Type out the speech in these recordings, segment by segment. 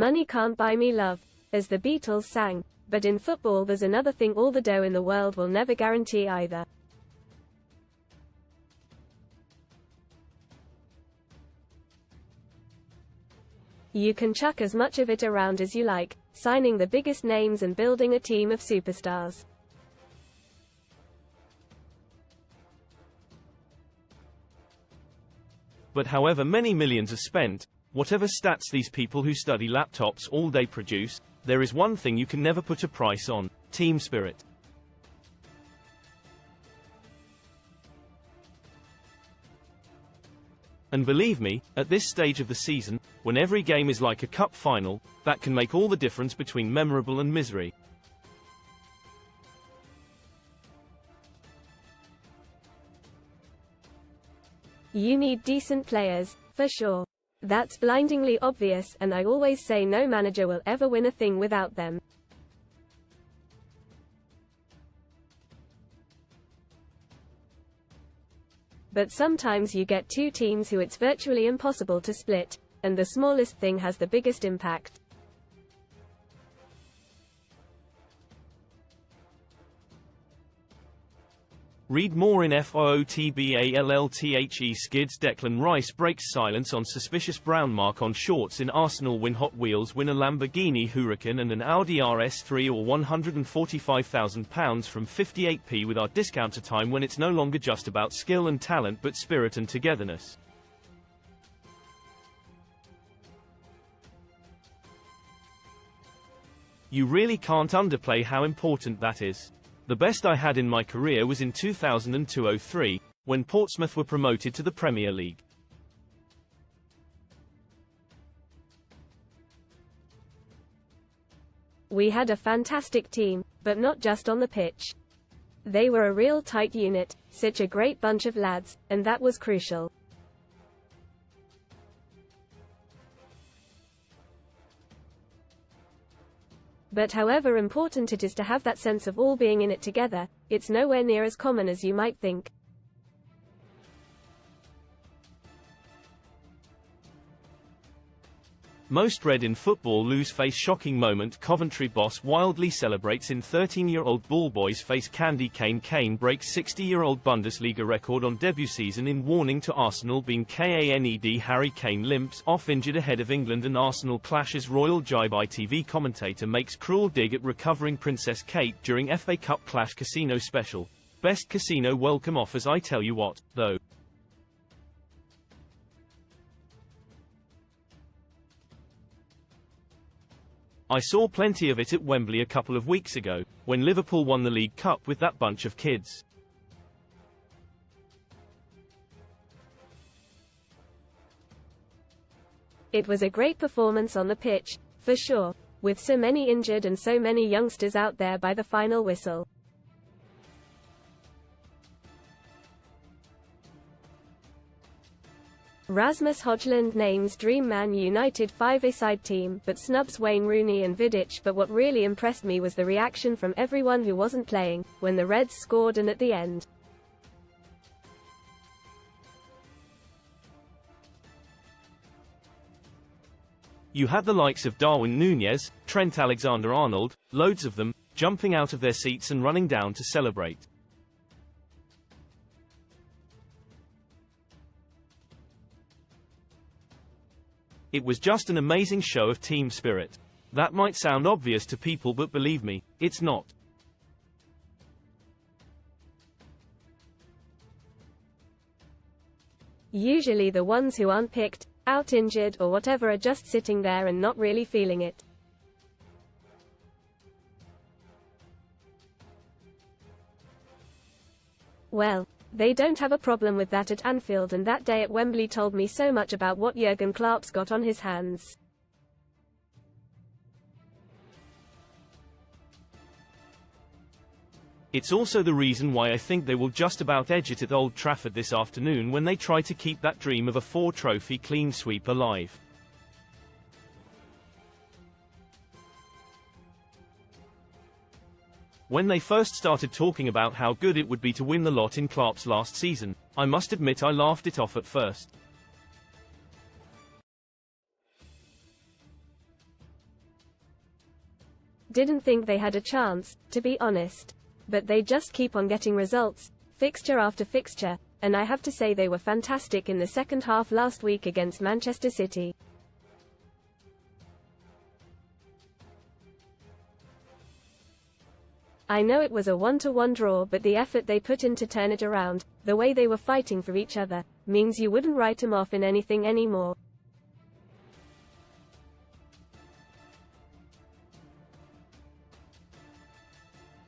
Money can't buy me love, as the Beatles sang, but in football there's another thing all the dough in the world will never guarantee either. You can chuck as much of it around as you like, signing the biggest names and building a team of superstars. But however many millions are spent, whatever stats these people who study laptops all day produce, there is one thing you can never put a price on: team spirit. And believe me, at this stage of the season, when every game is like a cup final, that can make all the difference between memorable and misery. You need decent players, for sure. That's blindingly obvious, and I always say no manager will ever win a thing without them. But sometimes you get two teams who it's virtually impossible to split, and the smallest thing has the biggest impact. Read more in FOOTBALLTHE. Skids. Declan Rice breaks silence on suspicious brown mark on shorts in Arsenal win. Hot Wheels win a Lamborghini Huracan and an Audi RS3 or £145,000 from 58p with our discounter time, when it's no longer just about skill and talent but spirit and togetherness. You really can't underplay how important that is. The best I had in my career was in 2002-03, when Portsmouth were promoted to the Premier League. We had a fantastic team, but not just on the pitch. They were a real tight unit, such a great bunch of lads, and that was crucial. But however important it is to have that sense of all being in it together, it's nowhere near as common as you might think. Most read in football lose face. Shocking moment: Coventry boss wildly celebrates in 13-year-old ballboy's face. Candy Cane. Kane breaks 60-year-old Bundesliga record on debut season in. Warning to Arsenal being KANED. Harry Kane limps off injured ahead of England and Arsenal clashes. Royal Jibe. ITV commentator makes cruel dig at recovering Princess Kate during FA Cup clash. Casino special: best casino welcome offers. I tell you what, though. I saw plenty of it at Wembley a couple of weeks ago, when Liverpool won the League Cup with that bunch of kids. It was a great performance on the pitch, for sure, with so many injured and so many youngsters out there by the final whistle. Rasmus Højlund names Dream Man United 5-a-side team, but snubs Wayne Rooney and Vidic. But what really impressed me was the reaction from everyone who wasn't playing, when the Reds scored and at the end. You had the likes of Darwin Núñez, Trent Alexander-Arnold, loads of them, jumping out of their seats and running down to celebrate. It was just an amazing show of team spirit. That might sound obvious to people, but believe me, it's not. Usually the ones who aren't picked, out injured or whatever are just sitting there and not really feeling it. Well, they don't have a problem with that at Anfield, and that day at Wembley told me so much about what Jurgen Klopp's got on his hands. It's also the reason why I think they will just about edge it at Old Trafford this afternoon when they try to keep that dream of a 4-trophy clean sweep alive. When they first started talking about how good it would be to win the lot in Klopp's last season, I must admit I laughed it off at first. Didn't think they had a chance, to be honest. But they just keep on getting results, fixture after fixture, and I have to say they were fantastic in the second half last week against Manchester City. I know it was a 1-1 draw, but the effort they put in to turn it around, the way they were fighting for each other, means you wouldn't write them off in anything anymore.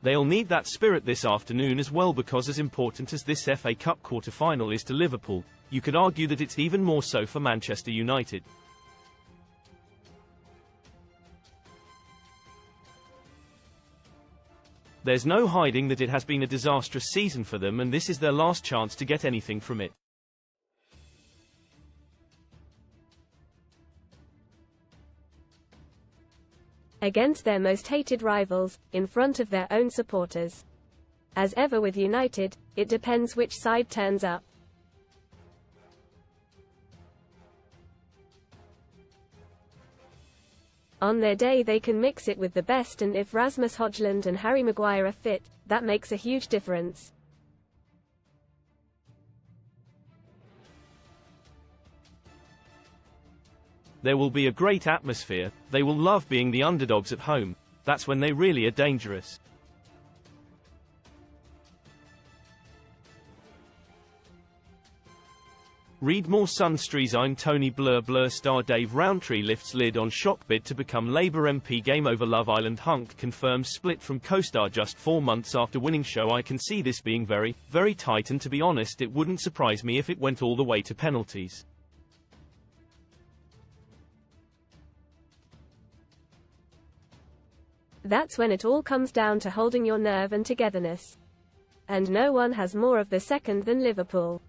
They'll need that spirit this afternoon as well, because as important as this FA Cup quarter-final is to Liverpool, you could argue that it's even more so for Manchester United. There's no hiding that it has been a disastrous season for them, and this is their last chance to get anything from it. Against their most hated rivals, in front of their own supporters. As ever with United, it depends which side turns up. On their day they can mix it with the best, and if Rasmus Højlund and Harry Maguire are fit, that makes a huge difference. There will be a great atmosphere, they will love being the underdogs at home, that's when they really are dangerous. Read more. Sunstreezine. Tony Blur star Dave Rowntree lifts lid on shock bid to become Labour MP. Game over Love Island. Hunk confirms split from co-star just 4 months after winning show. I can see this being very, very tight, and to be honest it wouldn't surprise me if it went all the way to penalties. That's when it all comes down to holding your nerve and togetherness. And no one has more of the second than Liverpool.